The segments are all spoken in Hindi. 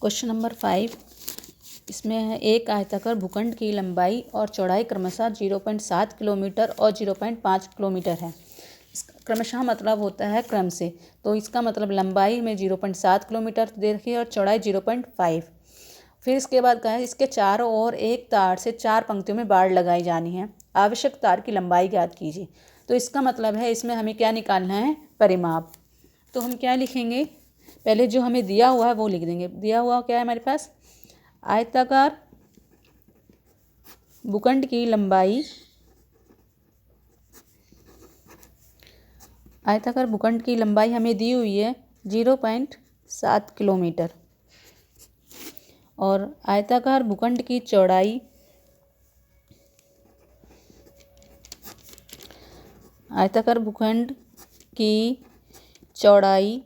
क्वेश्चन नंबर 5, इसमें है एक आयताकार भूखंड की लंबाई और चौड़ाई क्रमशः 0.7 किलोमीटर और 0.5 किलोमीटर है। इसका क्रमशः मतलब होता है क्रम से, तो इसका मतलब लंबाई में 0.7 किलोमीटर दे रखी है और चौड़ाई 0.5। फिर इसके बाद कहा है इसके चारों ओर एक तार से 4 पंक्तियों में बाड़ लगाई जानी है। आवश्यक तार की लंबाई ज्ञात कीजिए। तो इसका मतलब है इसमें हमें क्या निकालना है, परिमाप। तो हम क्या लिखेंगे, पहले जो हमें दिया हुआ है वो लिख देंगे। दिया हुआ क्या है हमारे पास, आयताकार भूखंड की लंबाई, आयताकार भूखंड की लंबाई हमें दी हुई है 0.7 किलोमीटर और आयताकार भूखंड की चौड़ाई, आयताकार भूखंड की चौड़ाई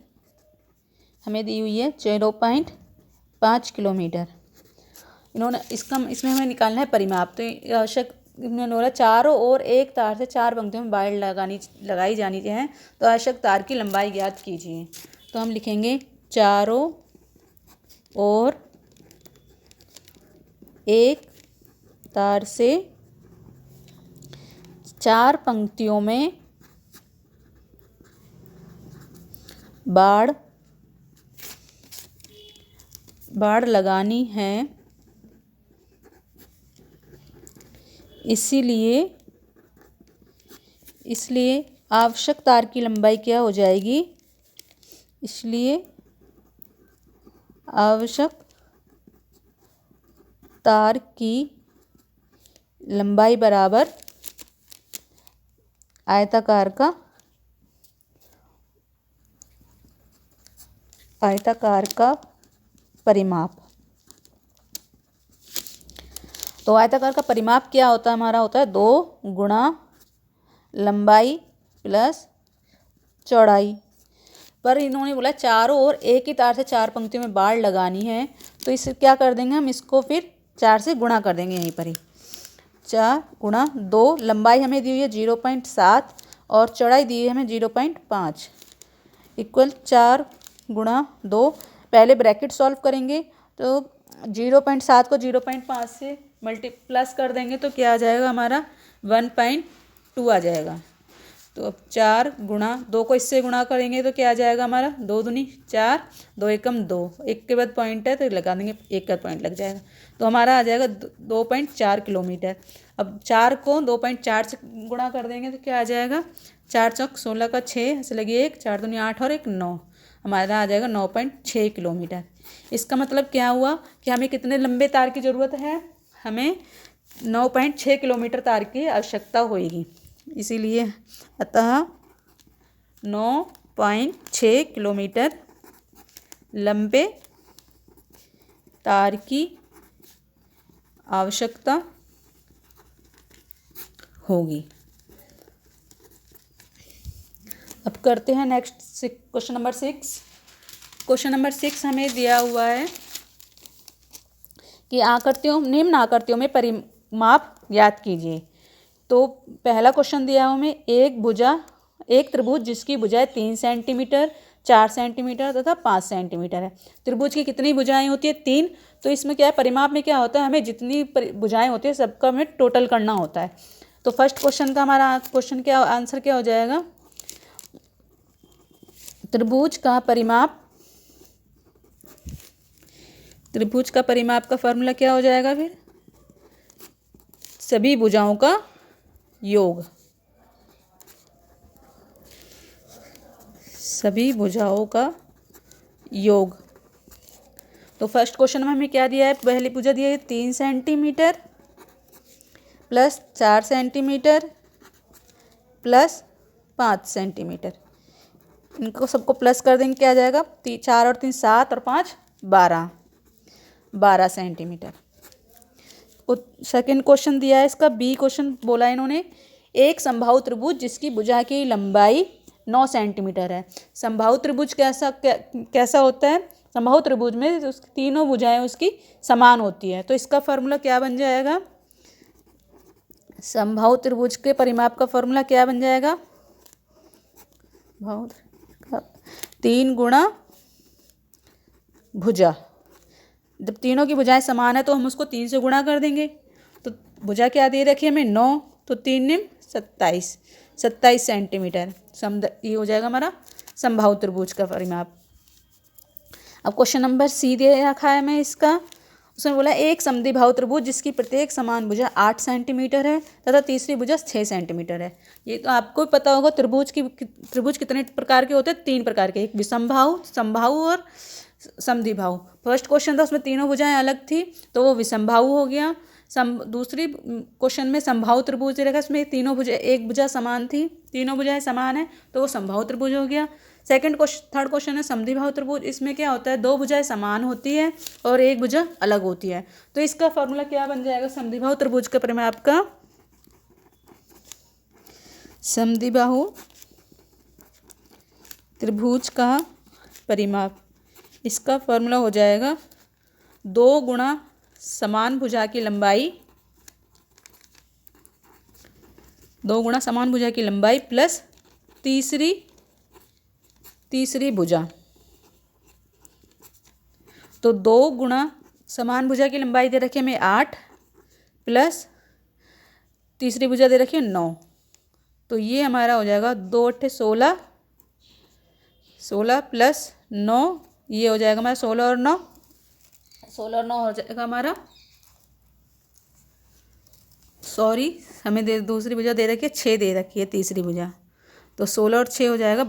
हमें दी हुई है 0.5 किलोमीटर। इन्होंने इसमें हमें निकालना है परिमाप। तो आवश्यक इन्होंने बोला चारों ओर एक तार से 4 पंक्तियों में बाड़ लगाई जानी है, तो आवश्यक तार की लंबाई ज्ञात कीजिए। तो हम लिखेंगे चारों ओर एक तार से 4 पंक्तियों में बाड़ लगानी है, इसलिए आवश्यक तार की लंबाई क्या हो जाएगी, इसलिए आवश्यक तार की लंबाई बराबर आयताकार का परिमाप। तो आयताकार का परिमाप क्या होता है, हमारा होता है 2 गुणा लंबाई प्लस चौड़ाई। पर इन्होंने बोला चारों ओर एक ही तार से 4 पंक्तियों में बाड़ लगानी है, तो इसे क्या कर देंगे हम, इसको फिर 4 से गुणा कर देंगे यहीं पर ही। 4 गुणा 2, लंबाई हमें दी हुई है 0.7 और चौड़ाई दी है हमें 0.5 इक्वल 4 गुणा 2। पहले ब्रैकेट सॉल्व करेंगे तो 0.7 को 0.5 से प्लस कर देंगे तो क्या आ जाएगा हमारा 1.2 आ जाएगा। तो अब 4 गुणा 2 को इससे गुणा करेंगे तो क्या आ जाएगा हमारा 2 दूनी 4, 2 एकम 2, एक के बाद पॉइंट है तो लगा देंगे, एक का पॉइंट लग जाएगा। तो हमारा आ जाएगा 2.4 किलोमीटर। अब 4 को 2.4 से गुणा कर देंगे तो क्या आ जाएगा, 4 चौक 16 का 6 ऐसे लगी 1, 4 दूनी 8 और 1 9, हमारा आ जाएगा 9.6 किलोमीटर। इसका मतलब क्या हुआ कि हमें कितने लंबे तार की ज़रूरत है, हमें 9.6 किलोमीटर तार की आवश्यकता होगी। इसीलिए अतः 9.6 किलोमीटर लंबे तार की आवश्यकता होगी। अब करते हैं next question number 6। Question number 6 हमें दिया हुआ है कि निम्न आकृतियों में परिमाप ज्ञात कीजिए। तो पहला क्वेश्चन दिया है हमें एक त्रिभुज जिसकी भुजाएं 3 सेंटीमीटर, 4 सेंटीमीटर तथा 5 सेंटीमीटर है। त्रिभुज की कितनी भुजाएं होती है, 3। तो इसमें क्या है, परिमाप में क्या होता है, हमें जितनी भुजाएं होती है सबका हमें टोटल करना होता है। तो फर्स्ट क्वेश्चन का हमारा क्वेश्चन क्या आंसर क्या हो जाएगा, त्रिभुज का परिमाप का फॉर्मूला क्या हो जाएगा, फिर सभी भुजाओं का योग, सभी भुजाओं का योग। तो फर्स्ट क्वेश्चन में हमें क्या दिया है, पहली भुजा दिया है 3 centimetre plus 4 centimetre plus 5 centimetre. इनको सबको प्लस कर देंगे, क्या आ जाएगा, 4 और 3 7 और 5 12 सेंटीमीटर। सेकेंड क्वेश्चन दिया है इसका बी क्वेश्चन बोला है इन्होंने, एक समबाहु त्रिभुज जिसकी भुजा की लंबाई 9 सेंटीमीटर है। समबाहु त्रिभुज कैसा होता है, समबाहु त्रिभुज में उसकी तीनों भुजाएं उसकी समान होती है। तो इसका फॉर्मूला क्या बन जाएगा, समबाहु त्रिभुज के परिमाप का फॉर्मूला क्या बन जाएगा, 3 गुणा भुजा जब तीनों की भुजाएं समान है तो हम उसको 3 से गुणा कर देंगे। तो भुजा क्या दे रखी है हमें 9, तो 3 निम 27 सेंटीमीटर। ये हो जाएगा हमारा समबाहु त्रिभुज का परिमाप। अब क्वेश्चन नंबर सी दे रखा है हमें इसका। उसमें बोला एक समद्विबाहु त्रिभुज जिसकी प्रत्येक समान भुजा 8 सेंटीमीटर है तथा तीसरी भुजा 6 सेंटीमीटर है। ये तो आपको पता होगा। त्रिभुज कितने प्रकार के होते हैं? 3 प्रकार के, एक विषमबाहु, समबाहु और समद्विबाहु। फर्स्ट क्वेश्चन था उसमें तीनों भुजाएं अलग थी तो वो विषमबाहु हो गया। दूसरी क्वेश्चन में समबाहु त्रिभुज दे रखा है, उसमें तीनों भुजा, एक भुजा समान थी, तीनों भुजाएं समान है तो वो समबाहु त्रिभुज हो गया। थर्ड क्वेश्चन है समद्विबाहु त्रिभुज। इसमें क्या होता है? 2 भुजाएं समान होती है और एक भुजा अलग होती है। तो इसका फॉर्मूला क्या बन जाएगा समद्विबाहु त्रिभुज का परिमाप का? समद्विबाहु त्रिभुज का परिमाप, इसका फॉर्मूला हो जाएगा 2 गुणा समान भुजा की लंबाई, 2 गुणा समान भुजा की लंबाई प्लस तीसरी भुजा। तो 2 गुणा समान भुजा की लंबाई दे रखी है हमें 8 प्लस तीसरी भुजा दे रखी है 9। तो ये हमारा हो जाएगा 2 8 16, 16 प्लस 9, ये हो जाएगा हमारा 16 और 9 हो जाएगा हमारा, सॉरी हमें दूसरी भुजा दे रखी है 6 दे रखी है तीसरी भुजा। तो 16 और 6 हो जाएगा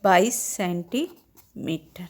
22 सेंटीमीटर।